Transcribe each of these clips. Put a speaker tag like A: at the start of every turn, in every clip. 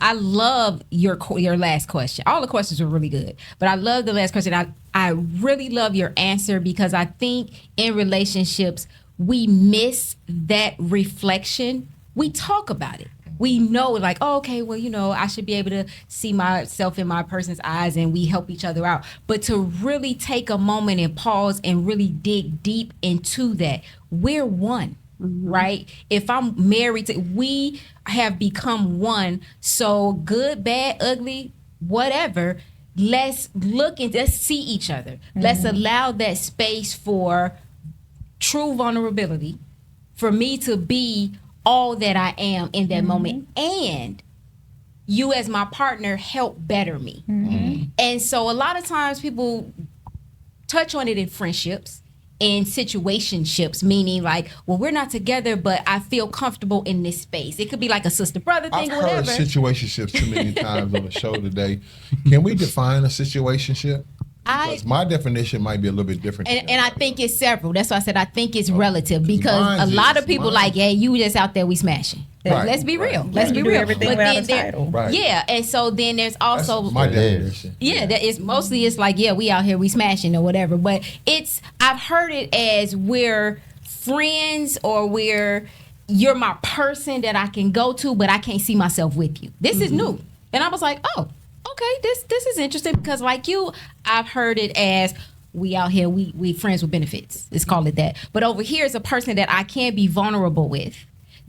A: I love your last question. All the questions were really good, but I love the last question. I really love your answer because I think in relationships we miss that reflection. We talk about it. We know, like, oh, okay, well, I should be able to see myself in my person's eyes, and we help each other out. But to really take a moment and pause and really dig deep into that, we're one, right? If I'm married to, we have become one. So good, bad, ugly, whatever, let's look and let's see each other. Let's allow that space for true vulnerability, for me to be all that I am in that moment, and you as my partner help better me. And so a lot of times people touch on it in friendships and situationships, meaning like, well, we're not together, but I feel comfortable in this space. It could be like a sister-brother thing or whatever.
B: I've heard situationships too many times on the show today. Can we define a situationship? Because my definition might be a little bit different.
A: And I think it's several. That's why I said I think it's relative, because a lot of people like, yeah, you just out there, we smashing.
B: Right.
A: Let's be real.
C: Right.
A: Let's be real.
C: Everything without a title.
B: Right.
A: Yeah, and so then there's also
B: That's my definition.
A: Yeah, that is mostly it's like, yeah, we out here, we smashing or whatever. But I've heard it as we're friends, or you're my person that I can go to, but I can't see myself with you. This is new. And I was like, oh, okay, this is interesting, because like you, I've heard it as we out here, we friends with benefits. Let's call it that. But over here is a person that I can be vulnerable with,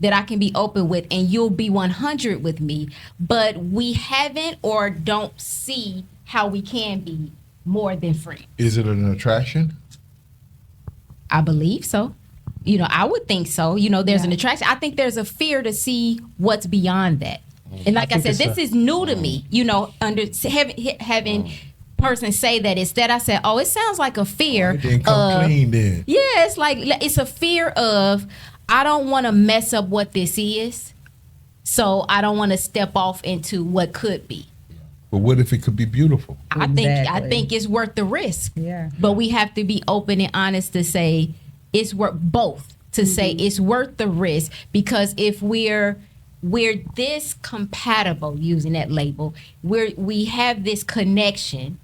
A: that I can be open with, and you'll be 100 with me. But we haven't or don't see how we can be more than friends.
B: Is it an attraction?
A: I believe so. I would think so. There's an attraction. I think there's a fear to see what's beyond that. And like I said, this is new to me, having persons say that. Instead, I said, oh, it sounds like a fear.
B: It didn't come clean then.
A: Yeah, it's like, it's a fear of, I don't want to mess up what this is, so I don't want to step off into what could be.
B: But what if it could be beautiful?
A: I think it's worth the risk.
C: Yeah.
A: But we have to be open and honest to say it's worth both. To say it's worth the risk, because if we're this compatible, using that label, we have this connection,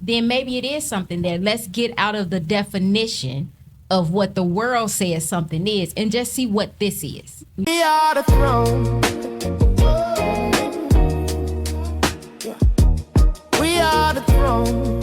A: then maybe it is something there. Let's get out of the definition of what the world says something is, and just see what this is.
D: We are the throne. We are the throne.